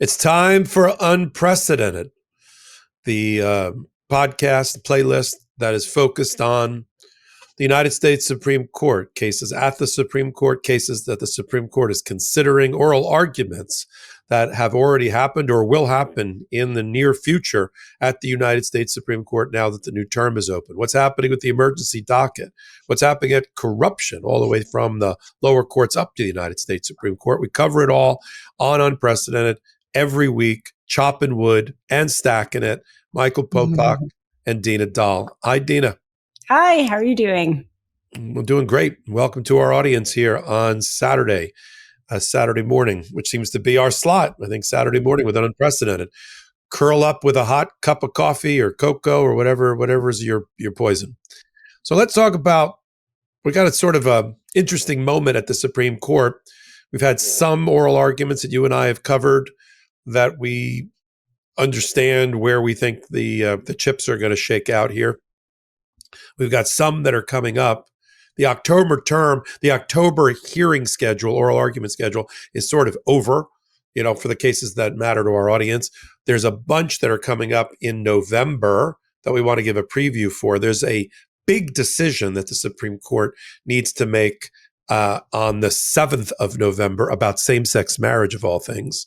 It's time for Unprecedented, the podcast playlist that is focused on the United States Supreme Court, cases at the Supreme Court, cases that the Supreme Court is considering, oral arguments that have already happened or will happen in the near future at the United States Supreme Court now that the new term is open. What's happening with the emergency docket? What's happening at corruption all the way from the lower courts up to the United States Supreme Court? We cover it all on Unprecedented every week, chopping wood and stacking it. Michael Popok and Dina Dahl. Hi, Dina. Hi, how are you doing? We're doing great. Welcome to our audience here on Saturday morning, which seems to be our slot. I think Saturday morning with an Unprecedented. Curl up with a hot cup of coffee or cocoa or whatever is your poison. So let's talk about, we got a sort of a interesting moment at the Supreme Court. We've had some oral arguments that you and I have covered that we understand where we think the chips are going to shake out here. We've got some that are coming up. The October hearing schedule, oral argument schedule, is sort of over, for the cases that matter to our audience. There's a bunch that are coming up in November that we want to give a preview for. There's a big decision that the Supreme Court needs to make on the 7th of November about same-sex marriage, of all things.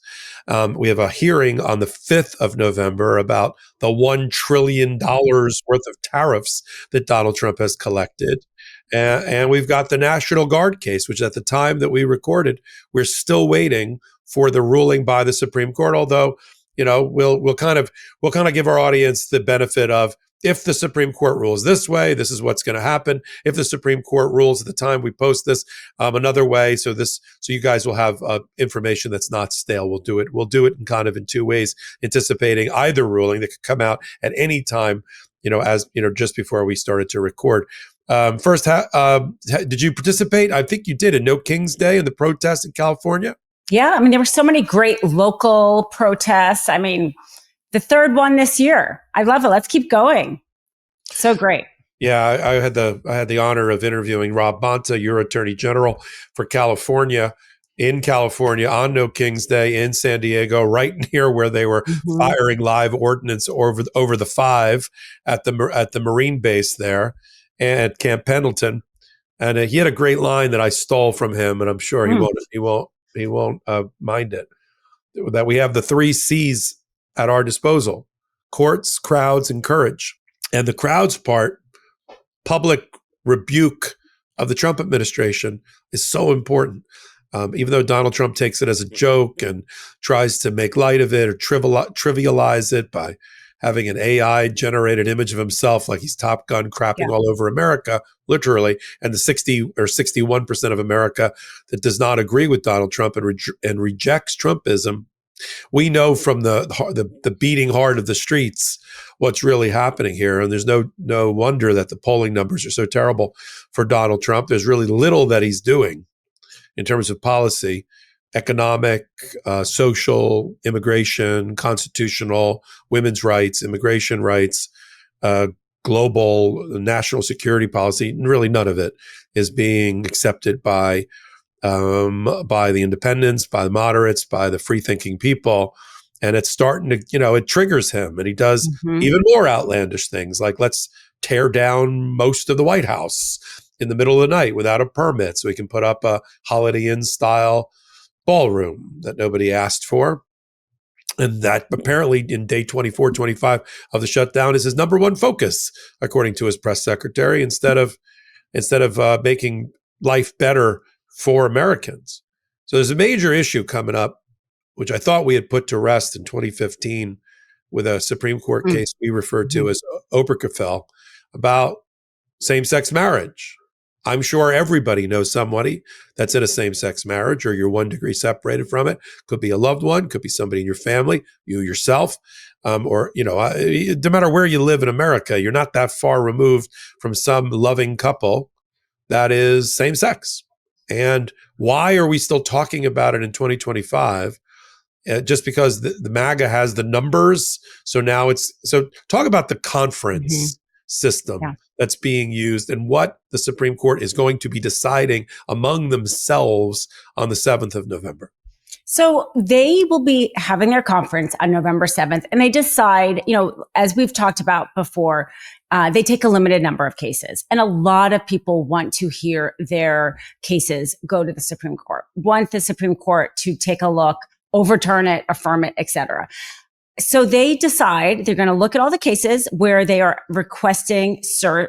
We have a hearing on the 5th of November about the $1 trillion worth of tariffs that Donald Trump has collected. And we've got the National Guard case, which at the time that we recorded, we're still waiting for the ruling by the Supreme Court. Although, we'll kind of give our audience the benefit of, if the Supreme Court rules this way, this is what's going to happen. If the Supreme Court rules at the time we post this another way, so you guys will have information that's not stale. We'll do it in two ways, anticipating either ruling that could come out at any time, just before we started to record. First, did you participate? I think you did in No King's Day in the protest in California. Yeah, there were so many great local protests. The third one this year. I love it. Let's keep going. So great. Yeah, I had the honor of interviewing Rob Bonta, your Attorney General for California, in California on No King's Day in San Diego, right near where they were firing live ordnance over the 5 at the Marine base there at Camp Pendleton. And he had a great line that I stole from him, and I'm sure he won't mind it. That we have the 3 C's at our disposal: courts, crowds, and courage. And the crowds part, public rebuke of the Trump administration, is so important. Even though Donald Trump takes it as a joke and tries to make light of it or trivialize it by having an AI-generated image of himself like he's Top Gun crapping all over America, literally, and the 60 or 61% of America that does not agree with Donald Trump and rejects Trumpism, we know from the beating heart of the streets what's really happening here. And there's no wonder that the polling numbers are so terrible for Donald Trump. There's really little that he's doing in terms of policy, economic, social, immigration, constitutional, women's rights, immigration rights, global national security policy. And really none of it is being accepted by the independents, by the moderates, by the free-thinking people. And it's starting to, it triggers him. And he does even more outlandish things, like let's tear down most of the White House in the middle of the night without a permit so we can put up a Holiday Inn style ballroom that nobody asked for. And that apparently in day 24, 25 of the shutdown is his number one focus, according to his press secretary, instead of making life better for Americans. So there's a major issue coming up, which I thought we had put to rest in 2015 with a Supreme Court case we referred to as Obergefell about same-sex marriage. I'm sure everybody knows somebody that's in a same-sex marriage, or you're 1 degree separated from it. Could be a loved one, could be somebody in your family, you yourself, or no matter where you live in America, you're not that far removed from some loving couple that is same-sex. And why are we still talking about it in 2025? Just because the MAGA has the numbers. So now talk about the conference system that's being used and what the Supreme Court is going to be deciding among themselves on the 7th of November. So they will be having their conference on November 7th, and they decide, as we've talked about before, they take a limited number of cases, and a lot of people want to hear their cases go to the Supreme Court, want the Supreme Court to take a look, overturn it, affirm it, etc. So they decide they're going to look at all the cases where they are requesting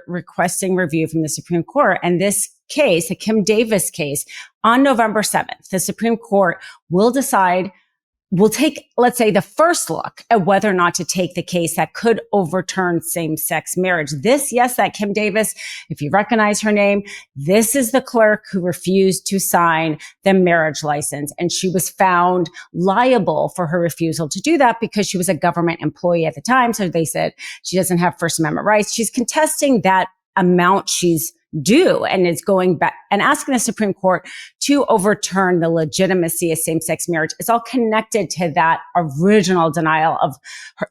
review from the Supreme Court. And this case, the Kim Davis case, on November 7th, the Supreme Court will take, let's say, the first look at whether or not to take the case that could overturn same-sex marriage. That Kim Davis, if you recognize her name, this is the clerk who refused to sign the marriage license. And she was found liable for her refusal to do that because she was a government employee at the time. So they said she doesn't have First Amendment rights. She's contesting that amount she's due and is going back and asking the Supreme Court to overturn the legitimacy of same-sex marriage. It's all connected to that original denial of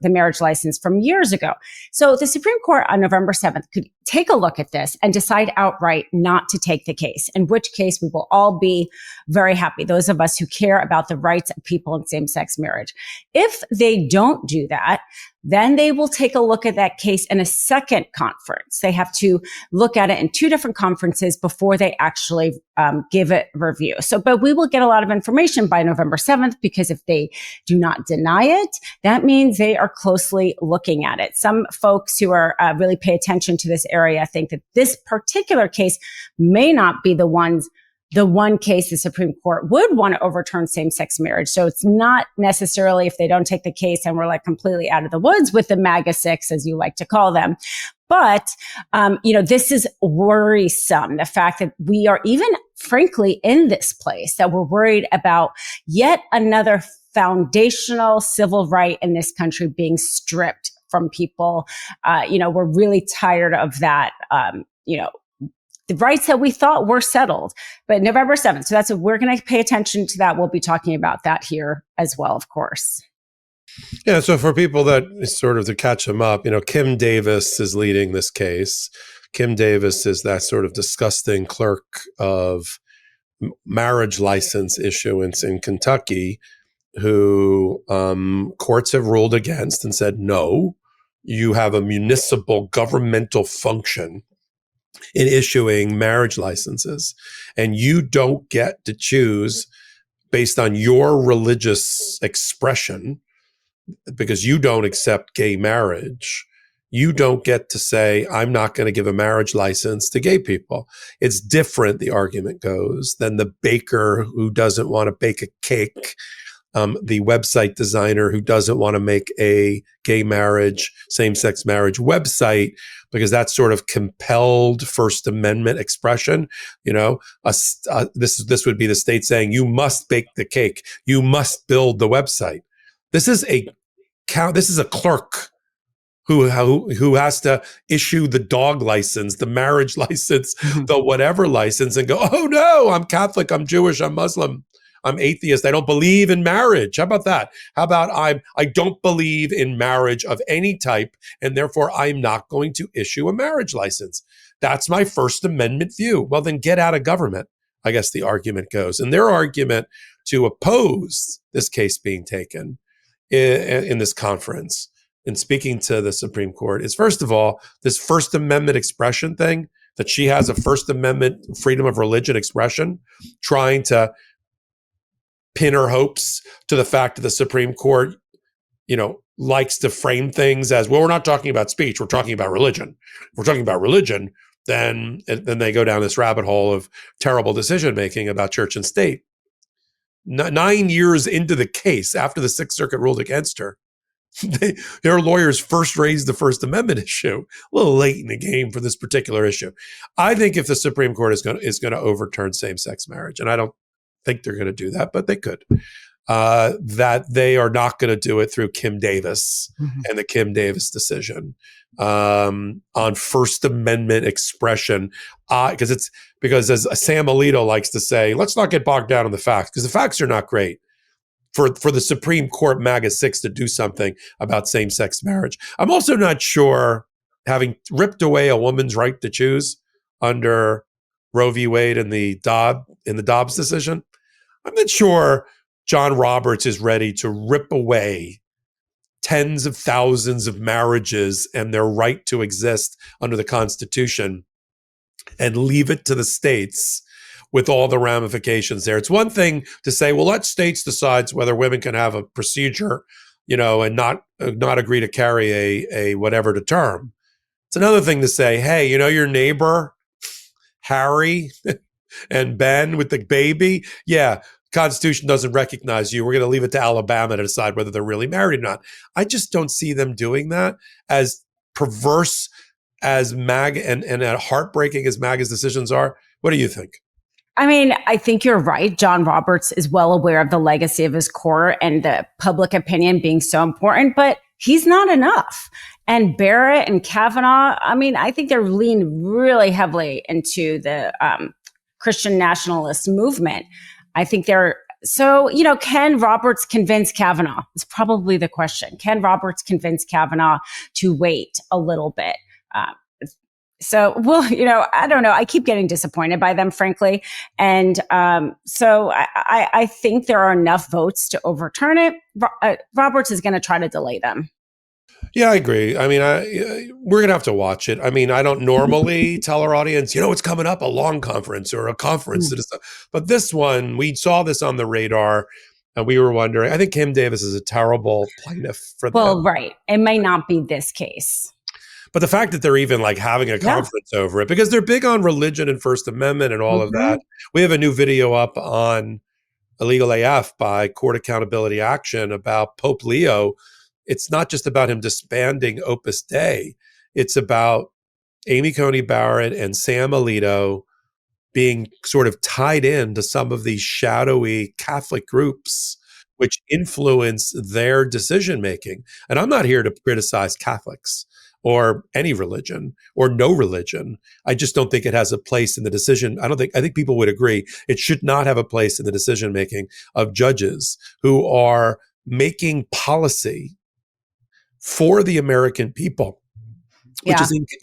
the marriage license from years ago. So the Supreme Court on November 7th could take a look at this and decide outright not to take the case, in which case we will all be very happy, those of us who care about the rights of people in same-sex marriage. If they don't do that, then they will take a look at that case in a second conference. They have to look at it in two different conferences before they actually give it review. But we will get a lot of information by November 7th, because if they do not deny it, that means they are closely looking at it. Some folks who are really pay attention to this area think that this particular case may not be the one case the Supreme Court would want to overturn same-sex marriage. So it's not necessarily if they don't take the case and we're like completely out of the woods with the MAGA 6, as you like to call them. But, this is worrisome. The fact that we are even, frankly, in this place, that we're worried about yet another foundational civil right in this country being stripped from people. We're really tired of that, the rights that we thought were settled. But November 7th, so that's what we're going to pay attention to that. We'll be talking about that here as well, of course. Yeah, so for people that sort of to catch them up, Kim Davis is leading this case. Kim Davis is that sort of disgusting clerk of marriage license issuance in Kentucky who courts have ruled against and said, no, you have a municipal governmental function in issuing marriage licenses, and you don't get to choose based on your religious expression, because you don't accept gay marriage. You don't get to say, I'm not going to give a marriage license to gay people. It's different, the argument goes, than the baker who doesn't want to bake a cake, the website designer who doesn't want to make a gay marriage, same-sex marriage website, because that's sort of compelled First Amendment expression. This would be the state saying, you must bake the cake, you must build the website. This is a clerk who has to issue the dog license, the marriage license, the whatever license, and go, oh no, I'm Catholic, I'm Jewish, I'm Muslim, I'm atheist, I don't believe in marriage. How about that? How about I don't believe in marriage of any type, and therefore I'm not going to issue a marriage license. That's my First Amendment view. Well, then get out of government, I guess the argument goes. And their argument to oppose this case being taken in this conference, in speaking to the Supreme Court, is, first of all, this First Amendment expression thing, that she has a First Amendment freedom of religion expression, trying to pin her hopes to the fact that the Supreme Court, likes to frame things as, well, we're not talking about speech, we're talking about religion. If we're talking about religion, then they go down this rabbit hole of terrible decision-making about church and state. 9 years into the case, after the Sixth Circuit ruled against her, their lawyers first raised the First Amendment issue. A little late in the game for this particular issue. I think if the Supreme Court is going to overturn same-sex marriage, and I don't think they're going to do that, but they could, that they are not going to do it through Kim Davis and the Kim Davis decision on First Amendment expression, because as Sam Alito likes to say, let's not get bogged down in the facts, because the facts are not great for the Supreme Court MAGA 6 to do something about same-sex marriage. I'm also not sure, having ripped away a woman's right to choose under Roe v. Wade and the Dobbs decision, I'm not sure John Roberts is ready to rip away tens of thousands of marriages and their right to exist under the Constitution and leave it to the states with all the ramifications there. It's one thing to say, well, let states decide whether women can have a procedure, and not agree to carry a whatever to term. It's another thing to say, hey, your neighbor, Harry and Ben with the baby, yeah, Constitution doesn't recognize you. We're going to leave it to Alabama to decide whether they're really married or not. I just don't see them doing that. As perverse as MAGA and heartbreaking as MAGA's decisions are. What do you think? I mean, I think you're right. John Roberts is well aware of the legacy of his court and the public opinion being so important, but he's not enough. And Barrett and Kavanaugh, I mean, I think they're leaned really heavily into the Christian nationalist movement. I think can Roberts convince Kavanaugh? It's probably the question. Can Roberts convince Kavanaugh to wait a little bit? I don't know. I keep getting disappointed by them, frankly. And so I think there are enough votes to overturn it. Roberts is going to try to delay them. Yeah, I agree. I mean, we're going to have to watch it. I mean, I don't normally tell our audience, what's coming up, a long conference or a conference. But this one, we saw this on the radar and we were wondering, I think Kim Davis is a terrible plaintiff for them. Well, right. It may not be this case. But the fact that they're even having a conference over it, because they're big on religion and First Amendment and all of that. We have a new video up on Illegal AF by Court Accountability Action about Pope Leo. It's not just about him disbanding Opus Dei. It's about Amy Coney Barrett and Sam Alito being sort of tied into some of these shadowy Catholic groups which influence their decision-making. And I'm not here to criticize Catholics or any religion or no religion. I just don't think it has a place in the decision. I think people would agree it should not have a place in the decision-making of judges who are making policy for the American people,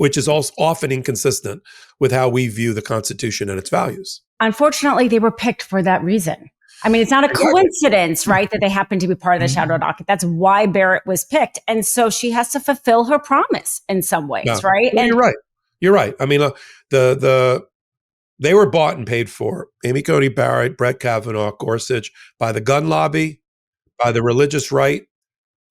which is also often inconsistent with how we view the Constitution and its values. Unfortunately, they were picked for that reason. I mean, it's not a coincidence, right, that they happen to be part of the shadow docket. That's why Barrett was picked. And so she has to fulfill her promise in some ways, right? Well, you're right. You're right. I mean, they were bought and paid for. Amy Coney Barrett, Brett Kavanaugh, Gorsuch, by the gun lobby, by the religious right,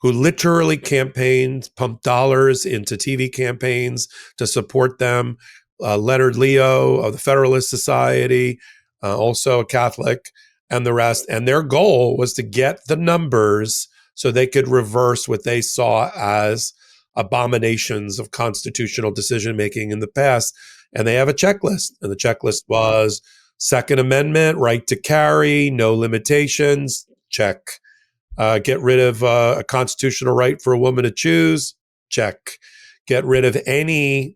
who literally campaigned, pumped dollars into TV campaigns to support them. Leonard Leo of the Federalist Society, also a Catholic, and the rest. And their goal was to get the numbers so they could reverse what they saw as abominations of constitutional decision-making in the past. And they have a checklist. And the checklist was Second Amendment, right to carry, no limitations, check. Get rid of a constitutional right for a woman to choose, check. Get rid of any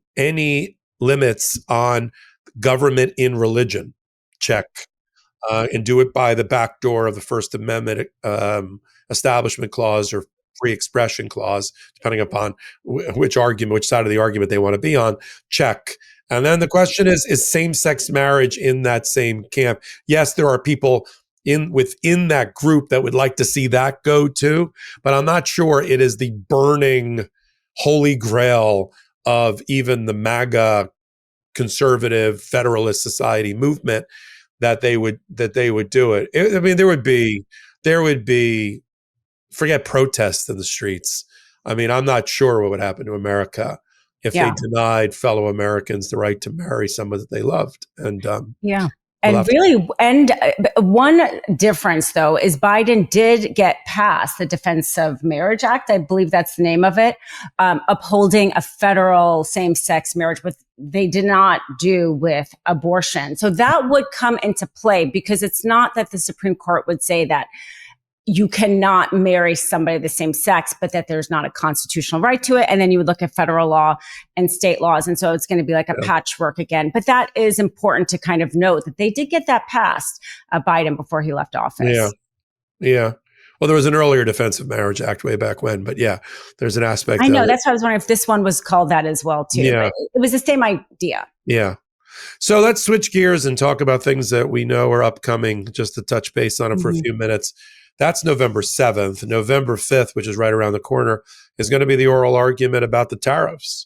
limits on government in religion, check. And do it by the back door of the First Amendment Establishment Clause or Free Expression Clause, depending upon which side of the argument they want to be on, check. And then the question is same-sex marriage in that same camp? Yes, there are people within that group that would like to see that go too, but I'm not sure it is the burning holy grail of even the MAGA conservative Federalist Society movement that they would do it. I mean, there would be forget protests in the streets. I mean, I'm not sure what would happen to America if they denied fellow Americans the right to marry someone that they loved. And one difference, though, is Biden did get past the Defense of Marriage Act. I believe that's the name of it, upholding a federal same-sex marriage, but they did not do with abortion. So that would come into play because it's not that the Supreme Court would say that you cannot marry somebody of the same sex, but that there's not a constitutional right to it. And then you would look at federal law and state laws. And so it's going to be like a patchwork again. But that is important to kind of note that they did get that past Biden before he left office. Yeah. Well, there was an earlier Defense of Marriage Act way back when, but there's an aspect. I know. That's why I was wondering if this one was called that as well, too. Yeah. But it was the same idea. Yeah. So let's switch gears and talk about things that we know are upcoming, just to touch base on it for a few minutes. That's November 7th. November 5th, which is right around the corner, is going to be the oral argument about the tariffs.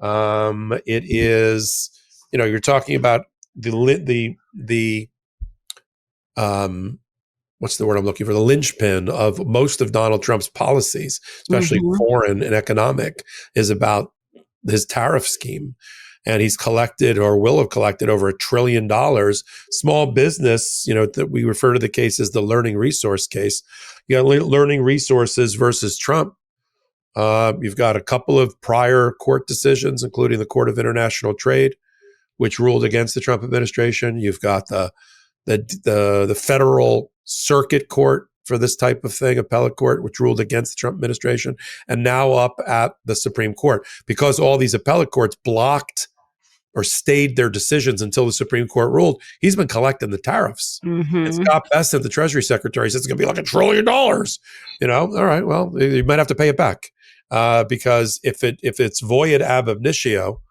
It is, you're talking about the what's the word I'm looking for? The linchpin of most of Donald Trump's policies, especially foreign and economic, is about his tariff scheme. And he's collected or will have collected over $1 trillion. Small business, that we refer to the case as the learning resource case. You got learning resources versus Trump. You've got a couple of prior court decisions, including the Court of International Trade, which ruled against the Trump administration. You've got the federal circuit court for this type of thing, appellate court, which ruled against the Trump administration, and now up at the Supreme Court. Because all these appellate courts blocked or stayed their decisions until the Supreme Court ruled, he's been collecting the tariffs. And Scott Bessent, the Treasury Secretary, says it's going to be like $1 trillion. All right, well, you might have to pay it back because if it's void ab initio,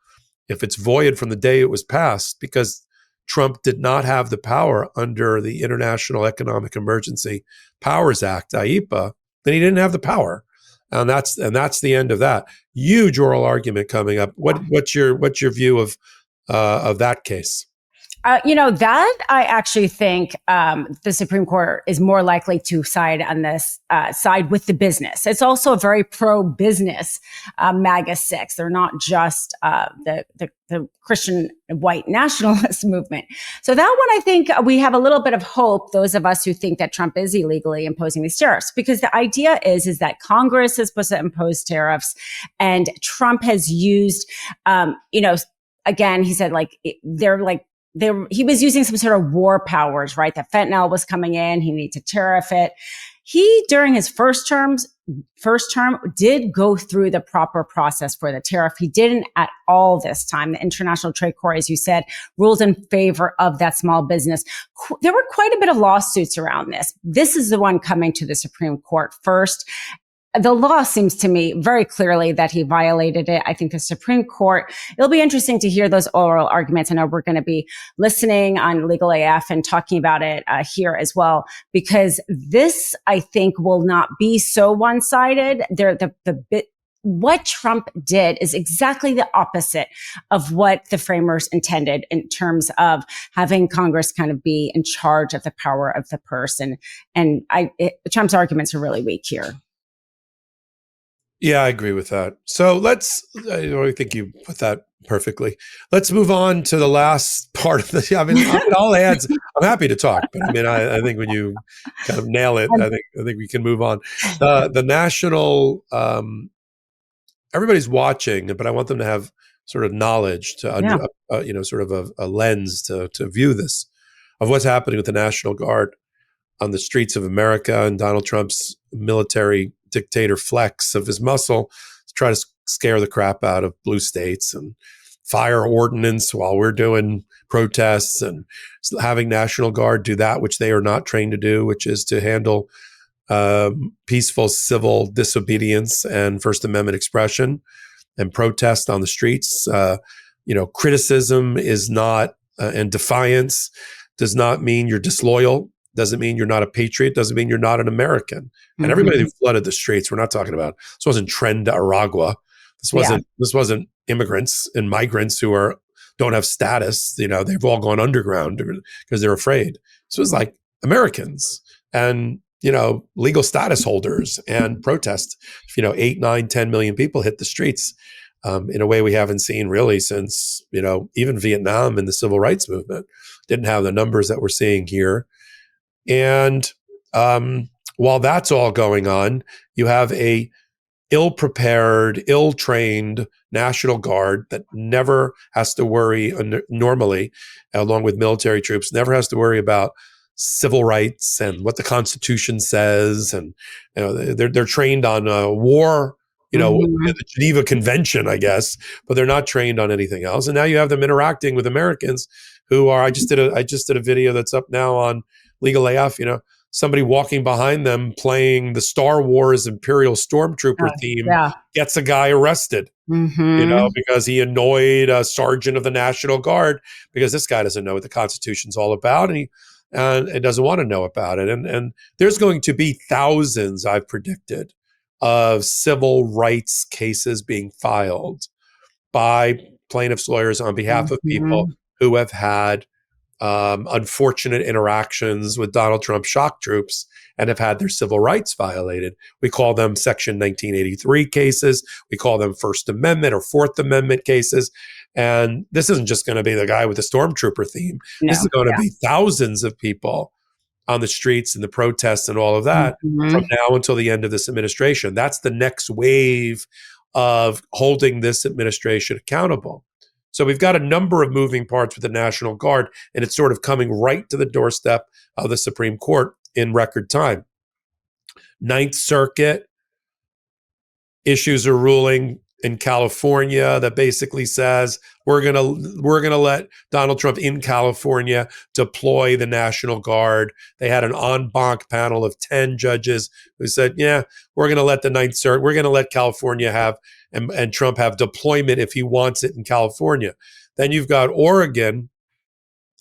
if it's void from the day it was passed, because Trump did not have the power under the International Economic Emergency Powers Act, IEPA, then he didn't have the power. And that's the end of that. Huge oral argument coming up. What's your view of that case? That I actually think the Supreme Court is more likely to side on this side with the business. It's also a very pro-business MAGA 6. They're not just the Christian white nationalist movement. So that one, I think we have a little bit of hope, those of us who think that Trump is illegally imposing these tariffs, because the idea is that Congress is supposed to impose tariffs, and Trump has used, again, he said he was using some sort of war powers, right? That fentanyl was coming in. He needed to tariff it. He, during his first term, did go through the proper process for the tariff. He didn't at all this time. The International Trade Court, as you said, ruled in favor of that small business. There were quite a bit of lawsuits around this. This is the one coming to the Supreme Court first. The law seems to me very clearly that he violated it. I think the Supreme Court, it'll be interesting to hear those oral arguments. I know we're going to be listening on Legal AF and talking about it here as well, because this, I think, will not be so one-sided. What Trump did is exactly the opposite of what the framers intended in terms of having Congress kind of be in charge of the power of the purse. And Trump's arguments are really weak here. Yeah, I agree with that. So I think you put that perfectly. Let's move on to the last part of the, I'll add, I'm happy to talk, but I think when you kind of nail it, I think we can move on. The national, everybody's watching, but I want them to have sort of knowledge to, sort of a lens to view this, of what's happening with the National Guard on the streets of America, and Donald Trump's military dictator flex of his muscle to try to scare the crap out of blue states and fire ordinance while we're doing protests, and having National Guard do that which they are not trained to do, which is to handle peaceful civil disobedience and First Amendment expression and protest on the streets. Criticism is not, and defiance does not mean you're disloyal. Doesn't mean you're not a patriot. Doesn't mean you're not an American. And everybody who flooded the streets, we're not talking about, this wasn't Tren de Aragua. This wasn't immigrants and migrants who don't have status. They've all gone underground because they're afraid. This was like Americans and, legal status holders and protest. 8, 9, 10 million people hit the streets in a way we haven't seen really since, even Vietnam and the civil rights movement didn't have the numbers that we're seeing here. And while that's all going on, you have a ill-prepared, ill-trained National Guard that never has to worry, normally, along with military troops, never has to worry about civil rights and what the Constitution says. And they're trained on war, the Geneva Convention, I guess, but they're not trained on anything else. And now you have them interacting with Americans who are. I just did a video that's up now on Legal AF, somebody walking behind them playing the Star Wars Imperial Stormtrooper theme gets a guy arrested, because he annoyed a sergeant of the National Guard, because this guy doesn't know what the Constitution's all about. and it doesn't want to know about it. And there's going to be thousands, I've predicted, of civil rights cases being filed by plaintiffs' lawyers on behalf of people Mhm. who have had unfortunate interactions with Donald Trump shock troops and have had their civil rights violated. We call them Section 1983 cases. We call them First Amendment or Fourth Amendment cases. And this isn't just going to be the guy with the stormtrooper theme. This No. is going to Yeah. be thousands of people on the streets and the protests and all of that from Mhm. now until the end of this administration. That's the next wave of holding this administration accountable. So we've got a number of moving parts with the National Guard, and it's sort of coming right to the doorstep of the Supreme Court in record time. Ninth Circuit issues a ruling in California that basically says we're gonna let Donald Trump in California deploy the National Guard. They had an en banc panel of 10 judges who said, yeah, we're gonna let the Ninth Circuit, we're gonna let California have and Trump have deployment if he wants it in California. Then you've got Oregon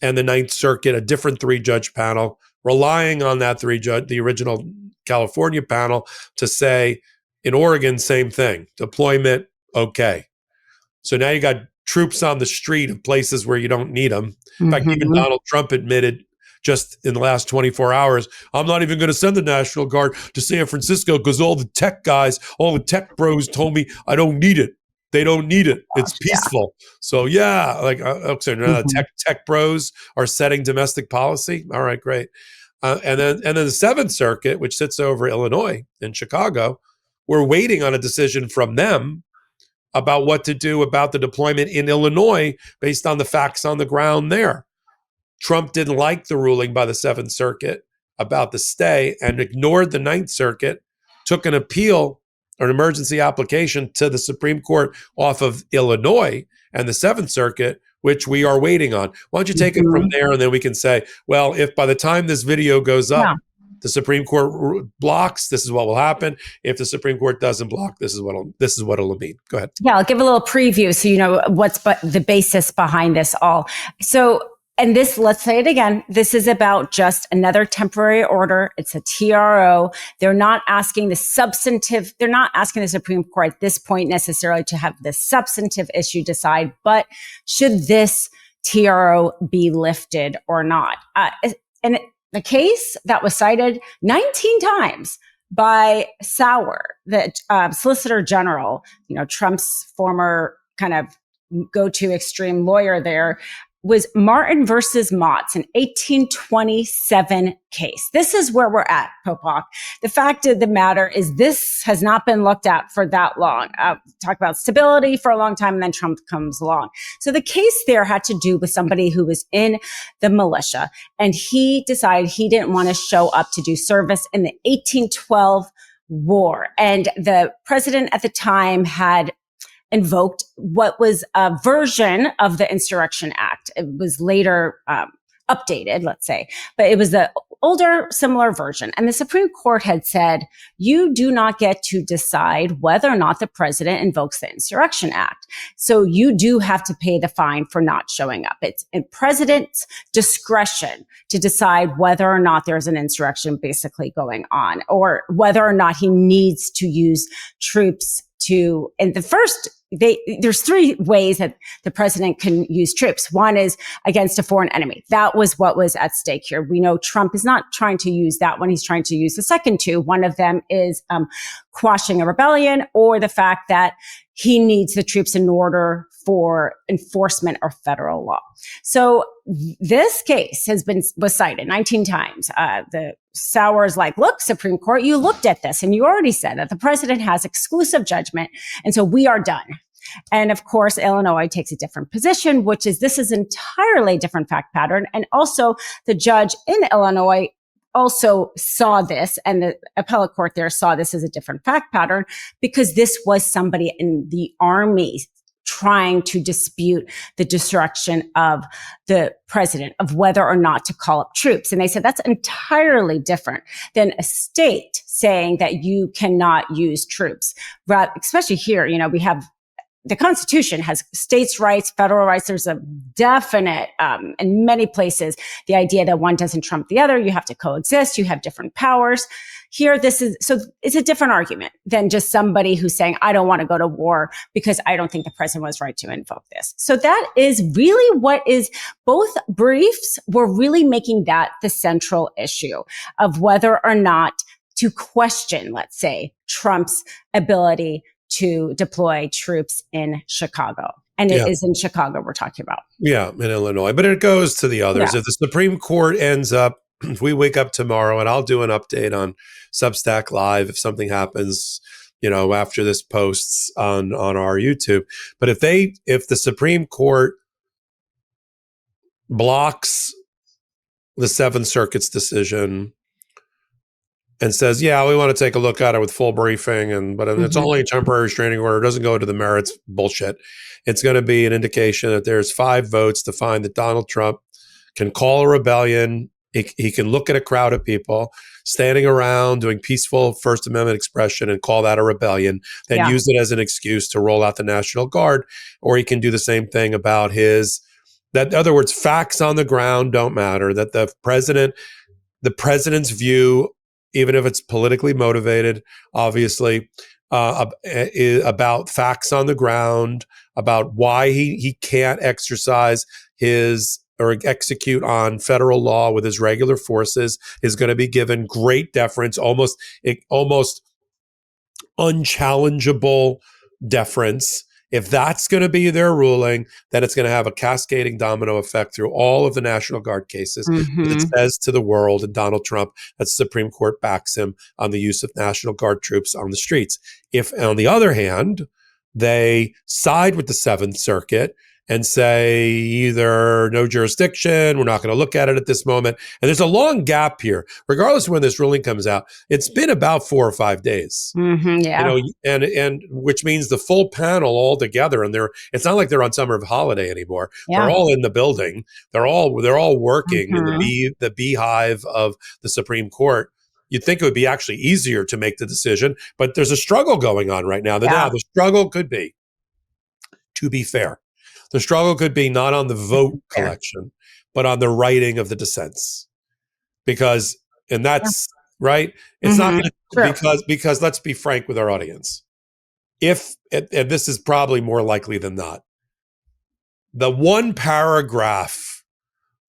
and the Ninth Circuit, a different 3-judge panel, relying on that the original California panel to say, in Oregon, same thing, deployment, okay. So now you got troops on the street of places where you don't need them. In fact, even Mhm. Donald Trump admitted just in the last 24 hours, I'm not even going to send the National Guard to San Francisco because all the tech guys, all the tech bros told me I don't need it. They don't need it. It's Gosh, yeah. peaceful. So yeah, like okay, Mhm. tech bros are setting domestic policy. All right, great. And then the Seventh Circuit, which sits over Illinois in Chicago, we're waiting on a decision from them about what to do about the deployment in Illinois based on the facts on the ground there. Trump didn't like the ruling by the Seventh Circuit about the stay and ignored the Ninth Circuit, took an appeal or an emergency application to the Supreme Court off of Illinois and the Seventh Circuit, which we are waiting on. Why don't you take it from Mhm. there and then we can say, well, if by the time this video goes Yeah. up, the Supreme Court blocks, this is what will happen. If the Supreme Court doesn't block, this is what it'll mean. Go ahead. Yeah, I'll give a little preview so you know what's the basis behind this all. So, and this, let's say it again, this is about just another temporary order. It's a TRO. They're not asking they're not asking the Supreme Court at this point necessarily to have the substantive issue decide, but should this TRO be lifted or not? And the case that was cited 19 times by Sauer, the Solicitor General, Trump's former kind of go-to extreme lawyer there, was Martin versus Motts, an 1827 case. This is where we're at, Popok. The fact of the matter is this has not been looked at for that long. Talk about stability for a long time, and then Trump comes along. So the case there had to do with somebody who was in the militia, and he decided he didn't want to show up to do service in the 1812 war. And the president at the time had invoked what was a version of the Insurrection Act. It was later updated, let's say, but it was the older, similar version. And the Supreme Court had said, you do not get to decide whether or not the president invokes the Insurrection Act. So you do have to pay the fine for not showing up. It's in president's discretion to decide whether or not there's an insurrection basically going on, or whether or not he needs to use troops to, and the first, there's 3 ways that the president can use troops. One is against a foreign enemy. That was what was at stake here. We know Trump is not trying to use that one. He's trying to use the second 2. One of them is quashing a rebellion, or the fact that he needs the troops in order for enforcement of federal law. So this case was cited 19 times. The Sauer's like, look, Supreme Court, you looked at this and you already said that the president has exclusive judgment. And so we are done. And of course, Illinois takes a different position, which is this is entirely different fact pattern. And also the judge in Illinois also saw this, and the appellate court there saw this as a different fact pattern, because this was somebody in the army trying to dispute the destruction of the president, of whether or not to call up troops. And they said that's entirely different than a state saying that you cannot use troops. Especially here, we have the Constitution has states' rights, federal rights. There's a definite, in many places, the idea that one doesn't trump the other. You have to coexist. You have different powers. Here, so it's a different argument than just somebody who's saying, I don't want to go to war because I don't think the president was right to invoke this. So that is really what is, both briefs were really making that the central issue of whether or not to question, let's say, Trump's ability to deploy troops in Chicago. And it is in Chicago we're talking about. Yeah, in Illinois. But it goes to the others. Yeah. If the Supreme Court ends up, if we wake up tomorrow, and I'll do an update on Substack Live if something happens, after this posts on our YouTube. But if the Supreme Court blocks the Seventh Circuit's decision and says, yeah, we want to take a look at it with full briefing, but it's only a temporary restraining order, it doesn't go to the merits, bullshit. It's going to be an indication that there's 5 votes to find that Donald Trump can call a rebellion. He can look at a crowd of people standing around doing peaceful First Amendment expression and call that a rebellion, then use it as an excuse to roll out the National Guard. Or he can do the same thing about in other words, facts on the ground don't matter, that the president's view, even if it's politically motivated, obviously, about facts on the ground, about why he can't exercise or execute on federal law with his regular forces, is going to be given great deference, almost unchallengeable deference. If that's going to be their ruling, then it's going to have a cascading domino effect through all of the National Guard cases. It says to the world and Donald Trump that the Supreme Court backs him on the use of National Guard troops on the streets. If, on the other hand, they side with the Seventh Circuit and say either no jurisdiction, we're not going to look at it at this moment. And there's a long gap here, regardless of when this ruling comes out. It's been about 4 or 5 days, and which means the full panel all together. And it's not like they're on summer holiday anymore. Yeah. They're all in the building. They're all working in the beehive of the Supreme Court. You'd think it would be actually easier to make the decision, but there's a struggle going on right now. Now the struggle could be, to be fair, the struggle could be not on the vote collection, but on the writing of the dissents. And that's right. It's not going to, because let's be frank with our audience. And this is probably more likely than not, the one paragraph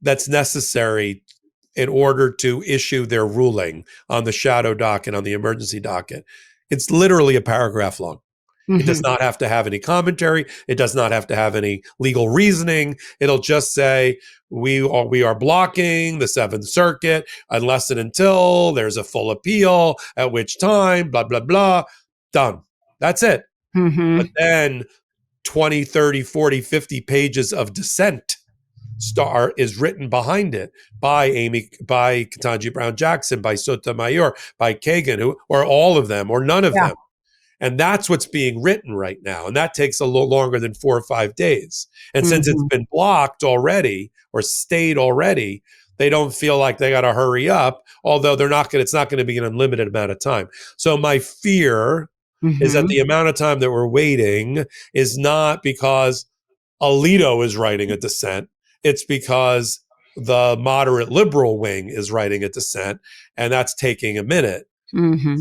that's necessary in order to issue their ruling on the shadow docket, on the emergency docket, it's literally a paragraph long. It does not have to have any commentary. It does not have to have any legal reasoning. It'll just say, we are blocking the Seventh Circuit unless and until there's a full appeal, at which time, blah, blah, blah, done. That's it. But then 20, 30, 40, 50 pages of dissent is written behind it by Ketanji Brown Jackson, by Sotomayor, by Kagan, or all of them, or none of them. And that's what's being written right now. And that takes a little longer than 4 or 5 days. And since it's been blocked already or stayed already, they don't feel like they got to hurry up, although it's not going to be an unlimited amount of time. So my fear is that the amount of time that we're waiting is not because Alito is writing a dissent. It's because the moderate liberal wing is writing a dissent, and that's taking a minute.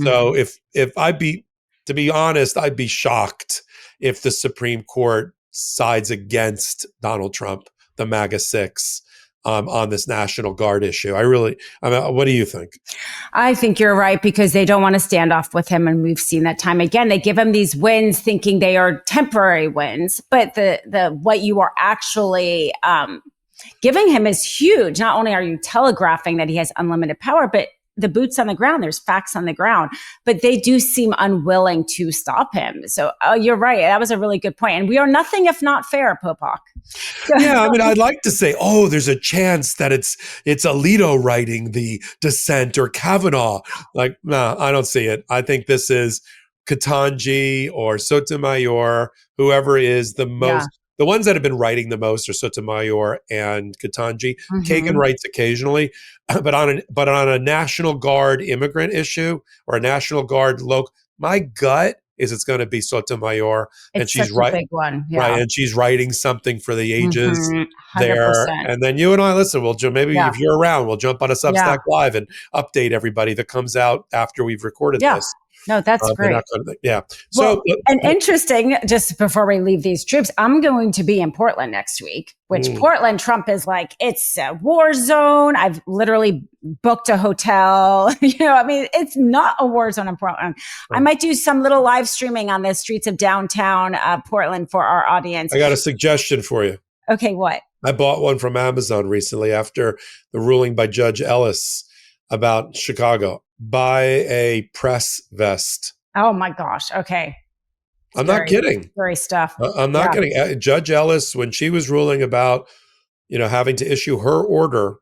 So to be honest, I'd be shocked if the Supreme Court sides against Donald Trump, the MAGA 6, on this National Guard issue. What do you think? I think you're right, because they don't want to stand off with him. And we've seen that time again. They give him these wins thinking they are temporary wins, but what you are actually giving him is huge. Not only are you telegraphing that he has unlimited power, but the boots on the ground, there's facts on the ground, but they do seem unwilling to stop him. So you're right. That was a really good point. And we are nothing if not fair, Popok. Yeah, I'd like to say, there's a chance that it's Alito writing the dissent or Kavanaugh. Like, no, I don't see it. I think this is Ketanji or Sotomayor, whoever is the most. The ones that have been writing the most are Sotomayor and Ketanji. Kagan writes occasionally, but on a National Guard immigrant issue or a National Guard local, my gut is it's going to be Sotomayor, and It's she's such a big one. right, Yeah. and she's writing something for the ages 100%. there. And then you and I, listen, maybe Yeah. if you're around, we'll jump on a Yeah. Substack Live and update everybody that comes out after we've recorded Yeah. this. No, that's great. Yeah. So, and interesting, just before we leave these troops, I'm going to be in Portland next week, which Portland, Trump is like, it's a war zone. I've literally booked a hotel. I mean, it's not a war zone in Portland. I might do some little live streaming on the streets of downtown Portland for our audience. I got a suggestion for you. Okay, what? I bought one from Amazon recently after the ruling by Judge Ellis about Chicago. Buy a press vest. Oh my gosh. Okay. I'm not kidding. Scary stuff. I'm not kidding. Judge Ellis, when she was ruling about, having to issue her order,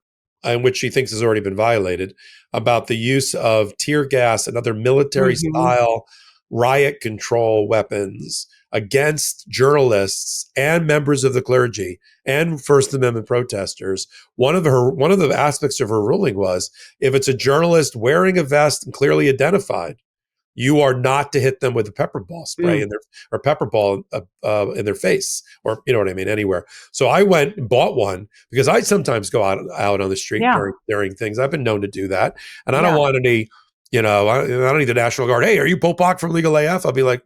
in which she thinks has already been violated, about the use of tear gas and other military style riot control weapons against journalists and members of the clergy and First Amendment protesters. One of the aspects of her ruling was, if it's a journalist wearing a vest and clearly identified, you are not to hit them with a pepper ball spray in their face, or you know what I mean, anywhere. So I went and bought one because I sometimes go out on the street during things. I've been known to do that, and I don't want any. I don't need the National Guard. Hey, are you Popok from Legal AF? I'll be like,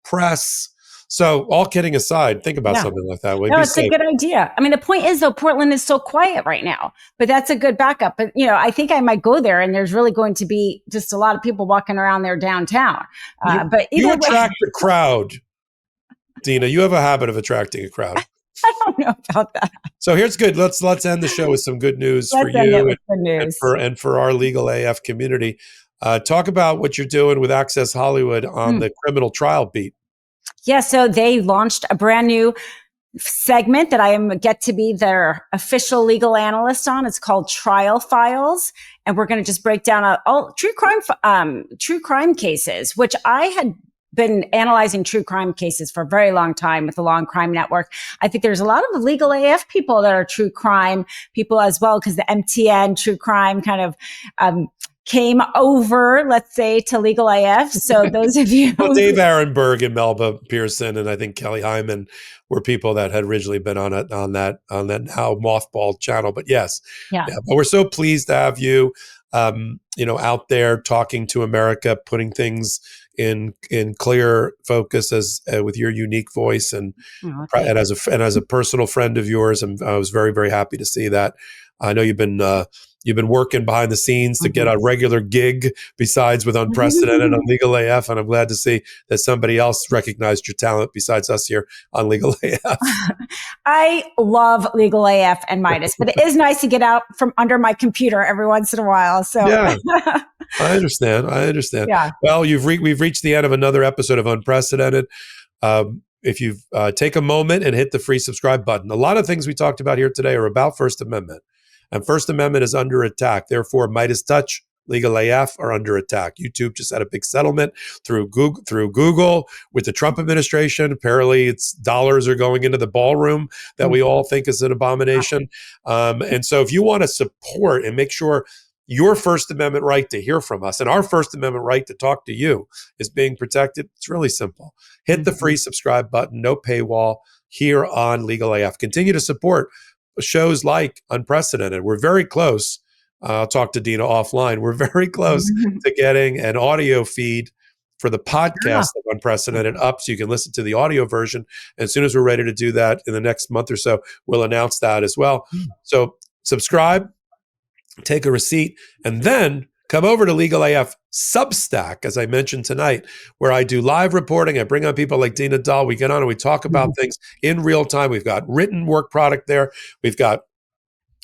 press. So all kidding aside, think about something like that. No, it's a good idea. I mean, the point is, though, Portland is so quiet right now, but that's a good backup. But, I think I might go there, and there's really going to be just a lot of people walking around there downtown. But you attract a crowd, Dina. You have a habit of attracting a crowd. I don't know about that. So here's good. Let's end the show with some good news for you and for our Legal AF community. Talk about what you're doing with Access Hollywood on the criminal trial beat. Yeah, so they launched a brand new segment that I get to be their official legal analyst on. It's called Trial Files, and we're going to just break down all true crime cases, which I had been analyzing true crime cases for a very long time with the Long Crime Network. I think there's a lot of legal AF people that are true crime people as well, because the MTN true crime kind of came over, let's say, to Legal AF. So those of you, well, Dave Aronberg and Melba Pearson and I think Kelly Hyman were people that had originally been on that now mothballed channel. But yes, but we're so pleased to have you, out there talking to America, putting things in clear focus with your unique voice and as a personal friend of yours. And I was very, very happy to see that. I know you've been working behind the scenes to get a regular gig besides with Unprecedented on Legal AF, and I'm glad to see that somebody else recognized your talent besides us here on Legal AF. I love Legal AF and Midas, but it is nice to get out from under my computer every once in a while. So yeah, I understand. Yeah. Well, we've reached the end of another episode of Unprecedented. If you take a moment and hit the free subscribe button, a lot of things we talked about here today are about First Amendment. And First Amendment is under attack. Therefore, Midas Touch, Legal AF are under attack. YouTube just had a big settlement through Google with the Trump administration. Apparently, it's dollars are going into the ballroom that we all think is an abomination. And so if you want to support and make sure your First Amendment right to hear from us and our First Amendment right to talk to you is being protected, it's really simple. Hit the free subscribe button, no paywall, here on Legal AF. Continue to support shows like Unprecedented. We're very close. I'll talk to Dina offline. We're very close to getting an audio feed for the podcast of Unprecedented up so you can listen to the audio version. And as soon as we're ready to do that in the next month or so, we'll announce that as well. So subscribe, take a receipt, and then come over to Legal AF Substack, as I mentioned tonight, where I do live reporting. I bring on people like Dina Dahl. We get on and we talk about things in real time. We've got written work product there. We've got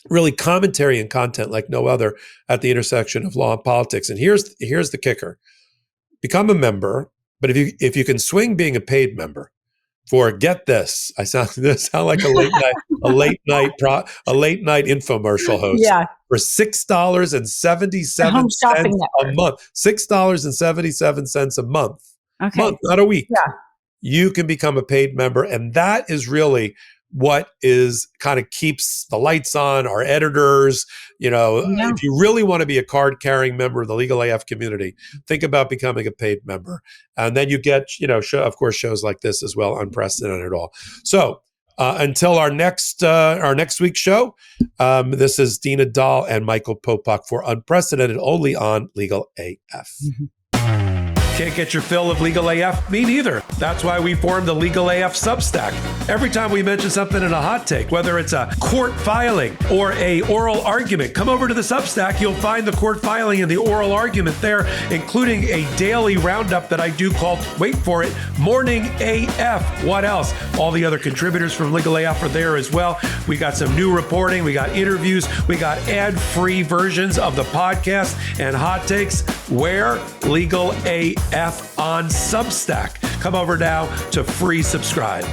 really commentary and content like no other at the intersection of law and politics. And here's the kicker. Become a member, but if you can swing being a paid member for, get this, I sound like a late night infomercial host. Yeah. For $6.77 a month. $6.77 a month. Okay. Not a week. Yeah. You can become a paid member. And that is really what is kind of keeps the lights on, our editors. If you really want to be a card carrying member of the Legal AF community, think about becoming a paid member. And then you get, of course, shows like this as well, unprecedented all. So until our next week's show, this is Dina Dahl and Michael Popok for Unprecedented, only on Legal AF. Can't get your fill of Legal AF? Me neither. That's why we formed the Legal AF Substack. Every time we mention something in a hot take, whether it's a court filing or a oral argument, come over to the Substack. You'll find the court filing and the oral argument there, including a daily roundup that I do called, wait for it, Morning AF. What else? All the other contributors from Legal AF are there as well. We got some new reporting. We got interviews. We got ad-free versions of the podcast and hot takes. Where? Legal AF on Substack. Come over now to free subscribe.